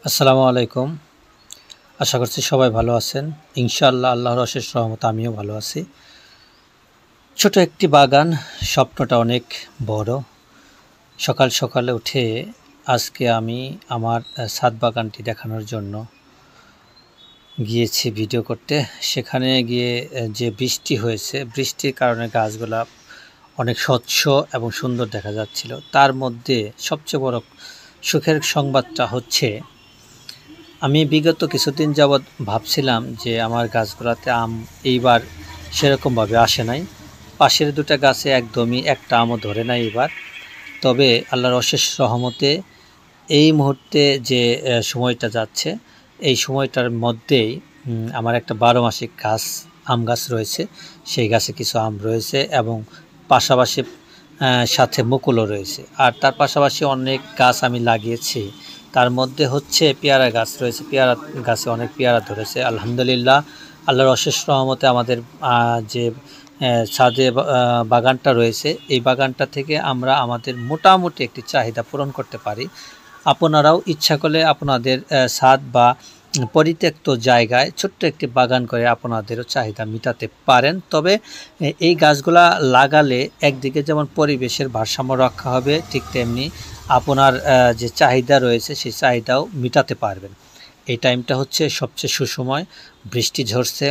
আসসালামু আলাইকুম। আশা করছি সবাই ভালো আছেন। ইনশাআল্লাহ আল্লাহর অশেষ রহমতে আমিও ভালো আছি। ছোট একটি বাগান, স্বপ্নটা অনেক বড়। সকাল সকালে উঠে আজকে আমি আমার ছাদ বাগানটি দেখানোর জন্য গিয়েছি ভিডিও করতে। সেখানে গিয়ে যে বৃষ্টি হয়েছে, বৃষ্টির কারণে গাছগুলা অনেক স্বচ্ছ এবং সুন্দর দেখা যাচ্ছিল। তার মধ্যে সবচেয়ে বড় সুখের সংবাদটা হচ্ছে, আমি বিগত কিছুদিন যাবৎ ভাবছিলাম যে আমার গাছগুলোতে আম এইবার সেরকমভাবে আসে নাই। পাশের দুটো গাছে একদমই একটা আমও ধরে নাই এবার। তবে আল্লাহর অশেষ রহমতে এই মুহূর্তে যে সময়টা যাচ্ছে, এই সময়টার মধ্যেই আমার একটা 12 মাসিক গাছ, আম গাছ রয়েছে। সেই গাছে কিছু আম রয়েছে এবং পাশাপাশি সাথে মুকুলও রয়েছে। আর তার পাশাপাশি অনেক গাছ আমি লাগিয়েছি। তার মধ্যে হচ্ছে পেয়ারা গাছ রয়েছে, পেয়ারা গাছে অনেক পেয়ারা ধরেছে আলহামদুলিল্লাহ। আল্লাহর অশেষ রহমতে আমাদের যে ছাদে বাগানটা রয়েছে, এই বাগানটা থেকে আমরা আমাদের মোটামুটি একটি চাহিদা পূরণ করতে পারি। আপনারাও ইচ্ছা করলে আপনাদের ছাদ বা পরিত্যক্ত জায়গায় ছোট্ট একটি বাগান করে আপনাদেরও চাহিদা মেটাতে পারেন। তবে এই গাছগুলা লাগালে একদিকে যেমন পরিবেশের ভারসাম্য রক্ষা হবে, ঠিক তেমনি আপনার যে চাহিদা রয়েছে সেই চাহিদাও মেটাতে পারবেন। এই টাইমটা হচ্ছে সবচেয়ে সুসময়। বৃষ্টি ঝরছে,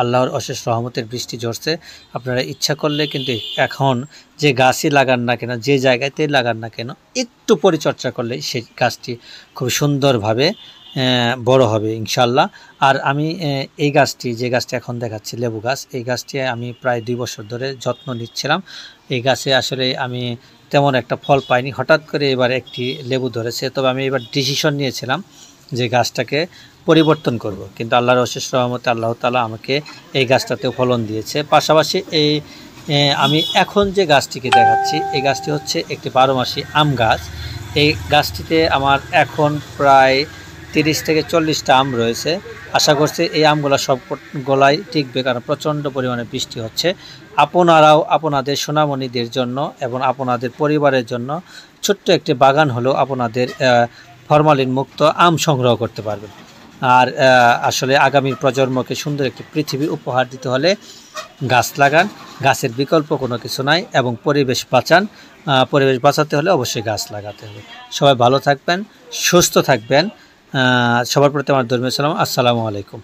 আল্লাহর অশেষ রহমতের বৃষ্টি ঝরছে। আপনারা ইচ্ছা করলে কিন্তু এখন যে গাছই লাগান না কেন, যে জায়গাতেই লাগান না কেন, একটু পরিচর্যা করলে সেই গাছটি খুব সুন্দরভাবে বড় হবে ইনশাল্লাহ। আর আমি এই গাছটি, যে গাছটি এখন দেখাচ্ছি লেবু গাছ, এই গাছটি আমি প্রায় 2 বছর ধরে যত্ন নিচ্ছিলাম। এই গাছে আসলে আমি তেমন একটা ফল পাইনি, হঠাৎ করে এবার একটি লেবু ধরেছে। তবে আমি এবার ডিসিশন নিয়েছিলাম যে গাছটাকে পরিবর্তন করব, কিন্তু আল্লাহর অশেষ রহমতে আল্লাহ তাআলা আমাকে এই গাছটাতেও ফলন দিয়েছে। পাশাপাশি এই আমি এখন যে গাছটিকে দেখাচ্ছি, এই গাছটি হচ্ছে একটি 12 মাসি আম গাছ। এই গাছটিতে আমার এখন প্রায় 30 থেকে 40টা আম রয়েছে। আশা করছি এই আমগুলো সব গোলাই টিকবে, কারণ প্রচণ্ড পরিমাণে বৃষ্টি হচ্ছে। আপনারাও আপনাদের সোনামণিদের জন্য এবং আপনাদের পরিবারের জন্য ছোট্ট একটি বাগান হলেও আপনাদের ফরমালিন মুক্ত আম সংগ্রহ করতে পারবেন। আর আসলে আগামী প্রজন্মকে সুন্দর একটি পৃথিবী উপহার দিতে হলে গাছ লাগান, গাছের বিকল্প কোনো কিছু নাই, এবং পরিবেশ বাঁচান। পরিবেশ বাঁচাতে হলে অবশ্যই গাছ লাগাতে হবে। সবাই ভালো থাকবেন, সুস্থ থাকবেন। সবার প্রতি আমার ধর্মীয় সালাম। আসসালামু আলাইকুম।